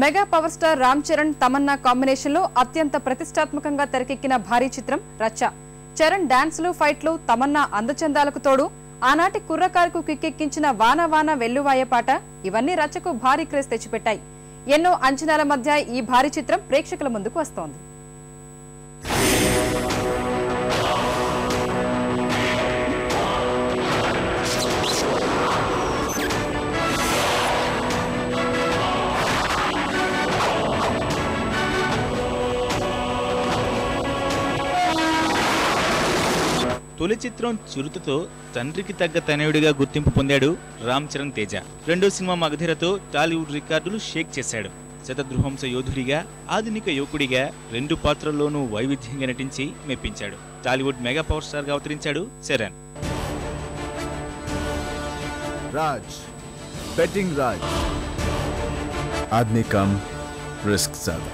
Mega power star Ram Charan Tamannaah combination లో అత్యంత ప్రతిష్టాత్మకంగా తెరకెక్కిన భారీ చిత్రం రచ్చ. చరణ్ డాన్స్లు, ఫైట్లు, తమన్నా అందచందాలకు తోడు ఆనాటి కుర్రకారుకు కిక్కెక్కించిన వాన వాన వెల్లువాయే పాట ఇవన్నీ రచ్చకు భారీ క్రేజ్ తెచ్చిపెట్టాయి. ఎన్నో అంచనాల మధ్య ఈ భారీ చిత్రం ప్రేక్షకుల ముందుకు వస్తోంది. తొలి చిత్రం చిరుతతో తండ్రికి తగ్గ తనయుడిగా గుర్తింపు పొందాడు రామ్ చరణ్ తేజ. రెండో సినిమా మగధీరతో టాలీవుడ్ రికార్డులు షేక్ చేశాడు. శతద్రుహంస యోధుడిగా, ఆధునిక యువకుడిగా రెండు పాత్రల్లోనూ వైవిధ్యంగా నటించి మెప్పించాడు. టాలీవుడ్ మెగా పవర్ స్టార్ గా అవతరించాడు చరణ్. రాజ్ బెట్టింగ్ రాజ్ ఆద్మీ కమ్ రిస్క్ జ్యాదా.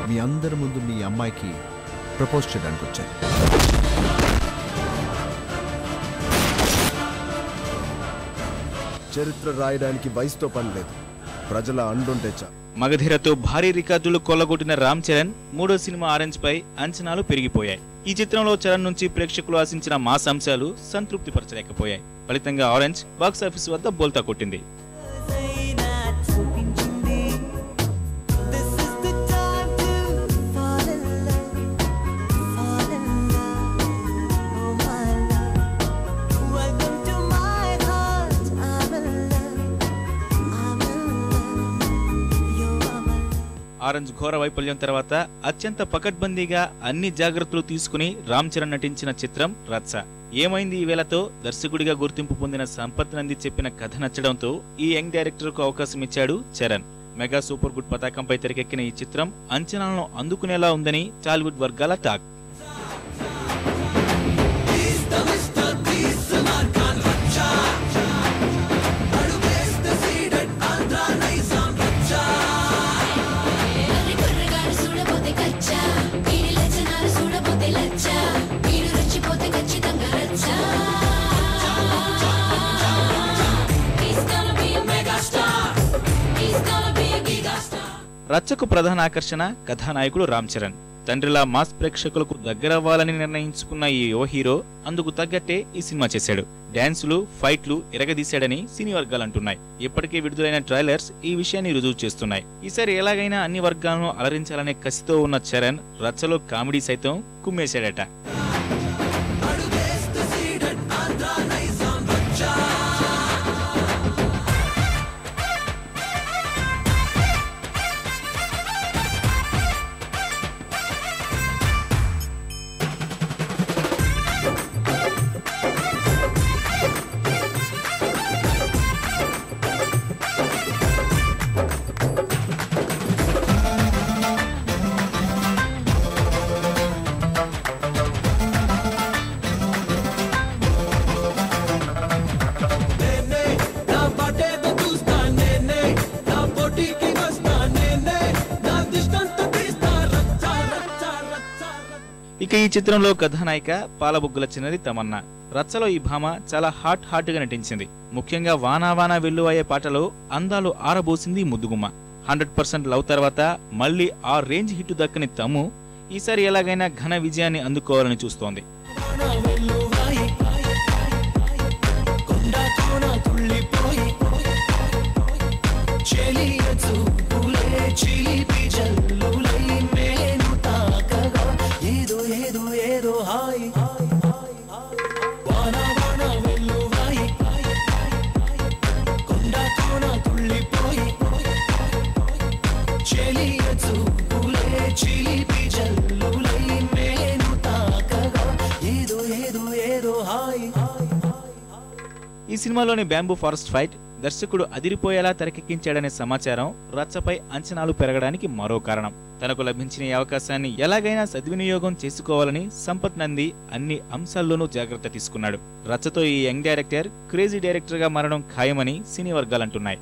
మీ అందరి ముందు మీ అమ్మాయికి ప్రపోజ్ చేయడానికి వచ్చాను. చరిత్ర రాయడానికి వయసుతో పని లేదు, ప్రజల అండుంటే చాలు. మగధీరతో భారీ రికార్డులు కొల్లగొట్టిన రామ్ చరణ్ మూడో సినిమా ఆరెంజ్ పై అంచనాలు పెరిగిపోయాయి. ఈ చిత్రంలో చరణ్ నుంచి ప్రేక్షకులు ఆశించిన మాస్ అంశాలు సంతృప్తి పరచలేకపోయాయి. ఫలితంగా ఆరెంజ్ బాక్సాఫీస్ వద్ద బోల్తా కొట్టింది. ఆరెంజ్ ఘోర వైఫల్యం తర్వాత అత్యంత పకడ్బందీగా అన్ని జాగ్రత్తలు తీసుకుని రామ్ చరణ్ నటించిన చిత్రం రచ్చ. ఏమైంది ఈ వేళతో దర్శకుడిగా గుర్తింపు పొందిన సంపత్ నంది చెప్పిన కథ నచ్చడంతో ఈ యంగ్ డైరెక్టర్ కు అవకాశం ఇచ్చాడు చరణ్. మెగా సూపర్ గుడ్ పతాకంపై తెరకెక్కిన ఈ చిత్రం అంచనాలను అందుకునేలా ఉందని టాలీవుడ్ వర్గాల టాక్. రచ్చకు ప్రధాన ఆకర్షణ కథానాయకుడు రామ్ చరణ్. తండ్రిలా మాస్ ప్రేక్షకులకు దగ్గరవ్వాలని నిర్ణయించుకున్న ఈ యువ హీరో అందుకు తగ్గట్టే ఈ సినిమా చేశాడు. డాన్సులు, ఫైట్లు ఇరగదీశాడని సినీ వర్గాలు అంటున్నాయి. ఇప్పటికే విడుదలైన ట్రైలర్స్ ఈ విషయాన్ని రుజువు చేస్తున్నాయి. ఈసారి ఎలాగైనా అన్ని వర్గాలను అలరించాలనే కసితో ఉన్న చరణ్ రచ్చలో కామెడీ సైతం కుమ్మేశాడట. ఇక ఈ చిత్రంలో కథానాయిక పాలబుగ్గుల చిన్నది తమన్నా. రచ్చలో ఈ భామ చాలా హాట్ గా నటించింది. ముఖ్యంగా వానా వానా వెల్లువాయే పాటలో అందాలు ఆరబోసింది ముద్దుగుమ్మ. 100% లవ్ తర్వాత మళ్లీ ఆ రేంజ్ హిట్ దక్కని తమ్ము ఈసారి ఎలాగైనా ఘన విజయాన్ని అందుకోవాలని చూస్తోంది. ఈ సినిమాలోని బ్యాంబూ ఫారెస్ట్ ఫైట్ దర్శకుడు అదిరిపోయేలా తెరకెక్కించాడనే సమాచారం రచ్చపై అంచనాలు పెరగడానికి మరో కారణం. తనకు లభించిన ఈ అవకాశాన్ని ఎలాగైనా సద్వినియోగం చేసుకోవాలని సంపత్ నంది అన్ని అంశాల్లోనూ జాగ్రత్త తీసుకున్నాడు. రచ్చతో ఈ యంగ్ డైరెక్టర్ క్రేజీ డైరెక్టర్ గా మారడం ఖాయమని సినీ వర్గాలంటున్నాయి.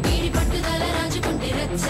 వీడి పట్టుదల రాజుకుంటే రచ్చ.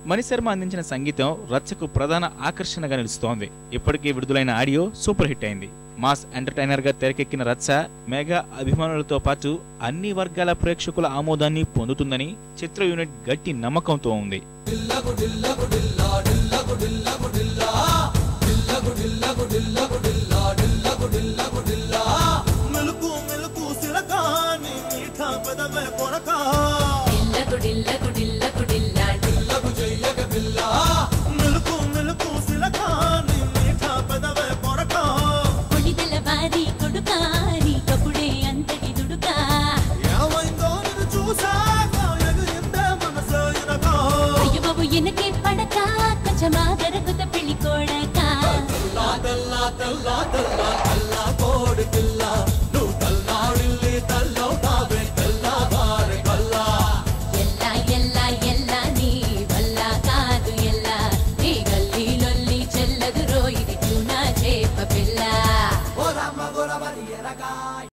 మణిశర్మ అందించిన సంగీతం రచ్చకు ప్రధాన ఆకర్షణగా నిలుస్తోంది. ఇప్పటికే విడుదలైన ఆడియో సూపర్ హిట్ అయింది. మాస్ ఎంటర్టైనర్ గా తెరకెక్కిన రచ్చ మెగా అభిమానులతో పాటు అన్ని వర్గాల ప్రేక్షకుల ఆమోదాన్ని పొందుతుందని చిత్ర యూనిట్ గట్టి నమ్మకంతో ఉంది. పడక కొంచెం ఆదరకు పెళ్లి కోడక